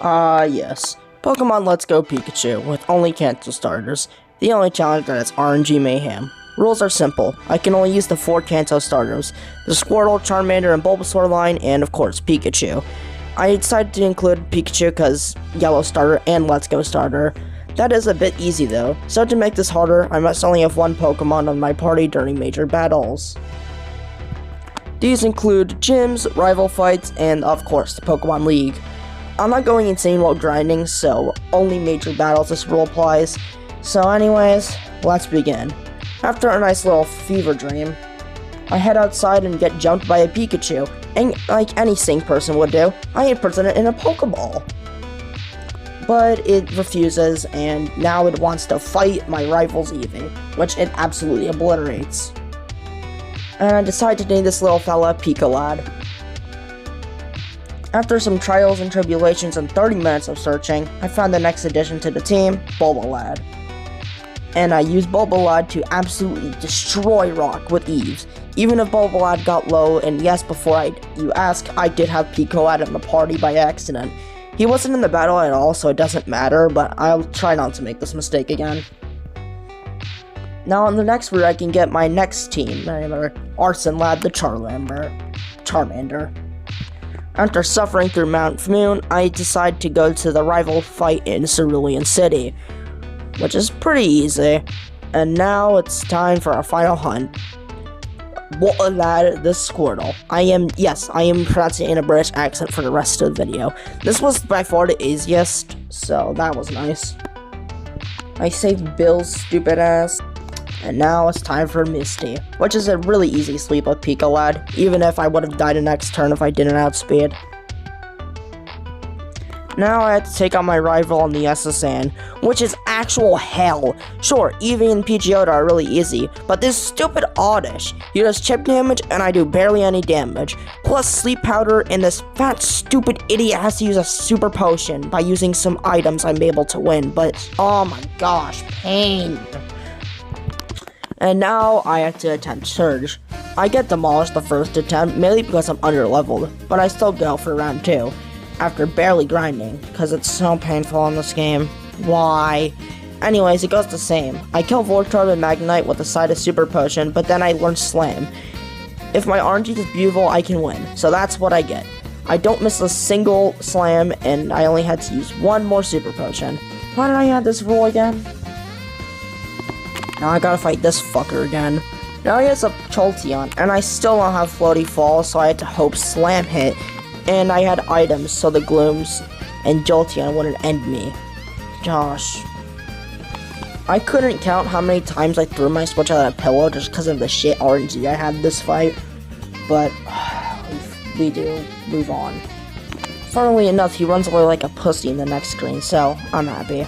Yes. Pokemon Let's Go Pikachu with only Kanto Starters. The only challenge that is RNG mayhem. Rules are simple. I can only use the 4 Kanto Starters. The Squirtle, Charmander, and Bulbasaur line, and of course Pikachu. I decided to include Pikachu because Yellow Starter and Let's Go Starter. That is a bit easy though, so to make this harder, I must only have one Pokemon on my party during major battles. These include gyms, rival fights, and of course the Pokemon League. I'm not going insane while grinding, so only major battles this rule applies. So anyways, let's begin. After a nice little fever dream, I head outside and get jumped by a Pikachu, and like any sane person would do, I imprison it in a Pokeball. But it refuses, and now it wants to fight my rival's Eevee, which it absolutely obliterates. And I decide to name this little fella Pika-Lad. After some trials and tribulations and 30 minutes of searching, I found the next addition to the team, Bulba-Lad. And I used Bulba-Lad to absolutely destroy Rock with Eeves. Even if Bulba-Lad got low, and yes, before you ask, I did have Pika-Lad in the party by accident. He wasn't in the battle at all, so it doesn't matter, but I'll try not to make this mistake again. Now on the next route, I can get my next team member, Arson-Lad the Charmander. After suffering through Mount Moon, I decide to go to the rival fight in Cerulean City, which is pretty easy. And now it's time for our final hunt. Lad the Squirtle. I am pronouncing it in a British accent for the rest of the video. This was by far the easiest, so that was nice. I saved Bill's stupid ass. And now it's time for Misty, which is a really easy sweep with Pika-Lad, even if I would have died the next turn if I didn't outspeed. Now I have to take on my rival on the SSN, which is actual hell. Sure, Eevee and Pidgeotto are really easy, but this stupid Oddish, he does chip damage and I do barely any damage. Plus sleep powder, and this fat stupid idiot has to use a super potion by using some items I'm able to win, but oh my gosh, pain. And now I have to attempt Surge. I get demolished the first attempt, mainly because I'm under-leveled, but I still go for round 2, after barely grinding, because it's so painful in this game. Why? Anyways, it goes the same. I kill Voltorb and Magnite with a side of Super Potion, but then I learn Slam. If my RNG is beautiful, I can win, so that's what I get. I don't miss a single Slam, and I only had to use one more Super Potion. Why did I add this rule again? Now I gotta fight this fucker again. Now he has a Jolteon, and I still don't have Floaty Fall, so I had to hope Slam hit, and I had items so the Glooms and Jolteon wouldn't end me. Gosh. I couldn't count how many times I threw my Switch out of a pillow just because of the shit RNG I had this fight, but we do move on. Funnily enough, he runs away like a pussy in the next screen, so I'm happy.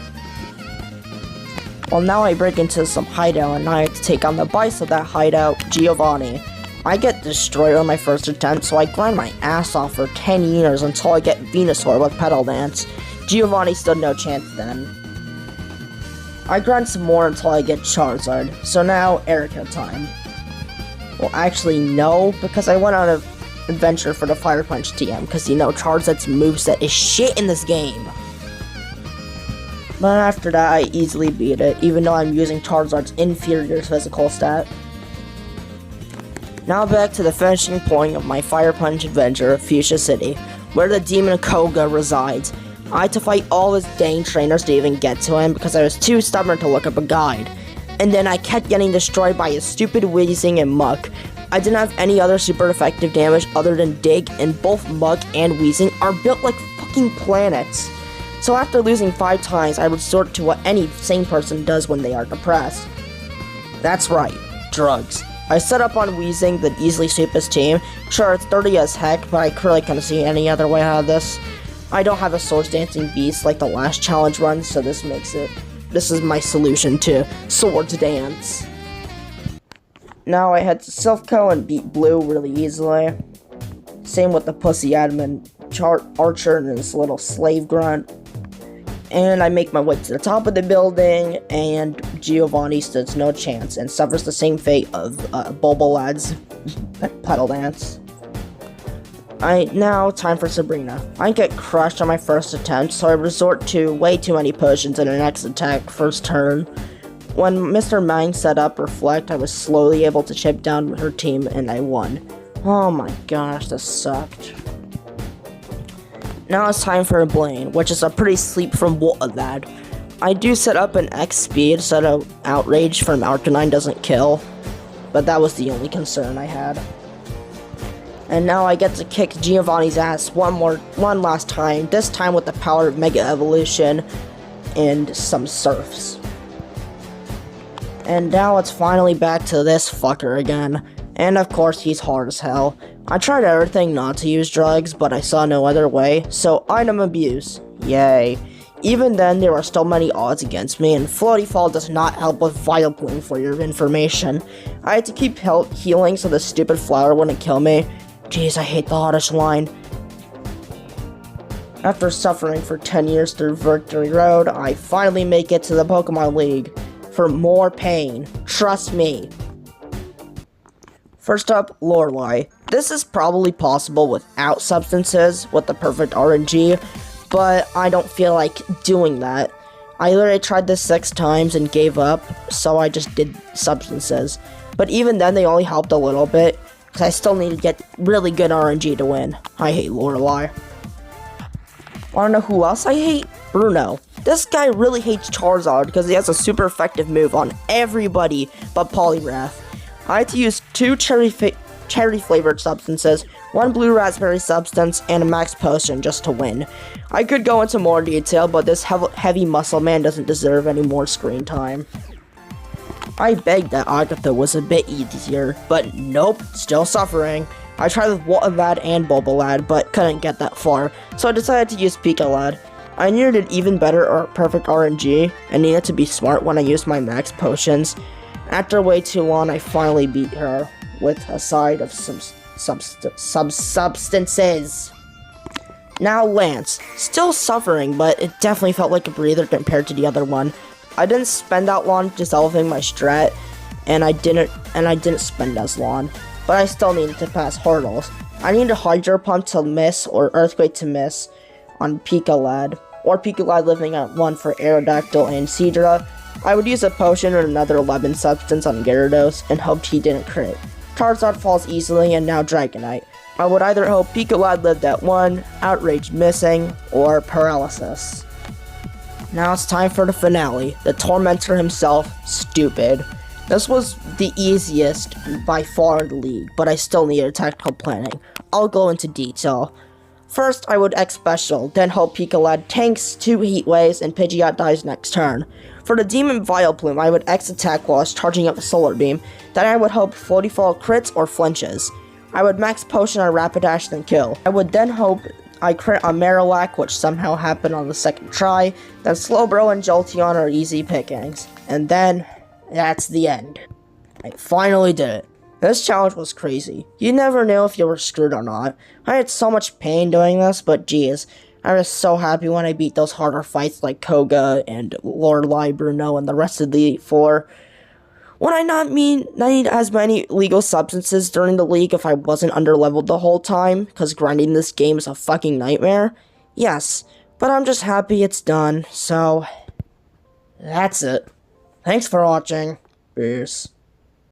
Well, now I break into some hideout, and I have to take on the boss of that hideout, Giovanni. I get destroyed on my first attempt, so I grind my ass off for 10 years until I get Venusaur with Petal Dance. Giovanni stood no chance then. I grind some more until I get Charizard, so now Erica time. Well, actually no, because I went on an adventure for the Fire Punch TM, because you know Charizard's moveset is shit in this game. But after that, I easily beat it, even though I'm using Charizard's inferior physical stat. Now back to the finishing point of my Fire Punch adventure, Fuchsia City, where the demon Koga resides. I had to fight all his dang trainers to even get to him because I was too stubborn to look up a guide. And then I kept getting destroyed by his stupid Weezing and Muck. I didn't have any other super effective damage other than Dig, and both Muck and Weezing are built like fucking planets. So after losing 5 times, I resort to what any sane person does when they are depressed. That's right, drugs. I set up on Weezing, the easily sweep his team. Sure, it's dirty as heck, but I really couldn't see any other way out of this. I don't have a Swords Dancing Beast like the last challenge run, so this is my solution to Swords Dance. Now I head to Silphco and beat Blue really easily. Same with the pussy admin Archer and his little slave grunt. And I make my way to the top of the building, and Giovanni stands no chance and suffers the same fate of Bulba-Lad's Petal Dance. Now, time for Sabrina. I get crushed on my first attempt, so I resort to way too many potions in the next attack first turn. When Mr. Mang set up Reflect, I was slowly able to chip down her team, and I won. Oh my gosh, this sucked. Now it's time for a Blaine, which is a pretty sleep from Lad. I do set up an X speed so that Outrage from Arcanine doesn't kill, but that was the only concern I had. And now I get to kick Giovanni's ass one last time, this time with the power of Mega Evolution and some Surfs. And now it's finally back to this fucker again. And of course he's hard as hell. I tried everything not to use drugs, but I saw no other way, so item abuse. Yay. Even then, there are still many odds against me, and Floaty Fall does not help with Vileplume for your information. I had to keep healing so the stupid flower wouldn't kill me. Jeez, I hate the hottest line. After suffering for 10 years through Victory Road, I finally make it to the Pokemon League. For more pain. Trust me. First up, Lorelei. This is probably possible without substances, with the perfect RNG, but I don't feel like doing that. I literally tried this 6 times and gave up, so I just did substances. But even then, they only helped a little bit, because I still need to get really good RNG to win. I hate Lorelei. Wanna know who else I hate? Bruno. This guy really hates Charizard because he has a super effective move on everybody but Poliwrath. I had to use 2 cherry-flavored substances, 1 blue raspberry substance, and a max potion just to win. I could go into more detail, but this heavy muscle man doesn't deserve any more screen time. I begged that Agatha was a bit easier, but nope, still suffering. I tried with Lad and Bulbalad, but couldn't get that far, so I decided to use Pika-Lad. I needed even better or perfect RNG, and needed to be smart when I used my max potions. After way too long, I finally beat her, with a side of some substances. Now Lance, still suffering, but it definitely felt like a breather compared to the other one. I didn't spend that long developing my strat, and I didn't spend as long, but I still needed to pass hurdles. I needed Hydro Pump to miss or Earthquake to miss on Pika-Lad, or Pika-Lad living at 1 for Aerodactyl and Seadra. I would use a potion or another 11 substance on Gyarados and hoped he didn't crit. Charizard falls easily and now Dragonite. I would either hope Pika-Lad lived at 1, Outrage missing, or Paralysis. Now it's time for the finale, the Tormentor himself, Stupid. This was the easiest by far in the league, but I still needed tactical planning. I'll go into detail. First, I would X Special, then hope Pika-Lad tanks 2 Heat Waves and Pidgeot dies next turn. For the Demon Vileplume, I would X Attack while charging up a Solar Beam, then I would hope Floaty Fall crits or flinches. I would Max Potion on Rapidash then kill. I would then hope I crit on Marowak, which somehow happened on the second try, then Slowbro and Jolteon are easy pickings. And then, that's the end. I finally did it. This challenge was crazy. You never knew if you were screwed or not. I had so much pain doing this, but geez, I was so happy when I beat those harder fights like Koga and Lorelei, Bruno, and the rest of the Elite Four. Would I not need as many legal substances during the league if I wasn't underleveled the whole time, because grinding this game is a fucking nightmare? Yes, but I'm just happy it's done, so that's it. Thanks for watching. Peace.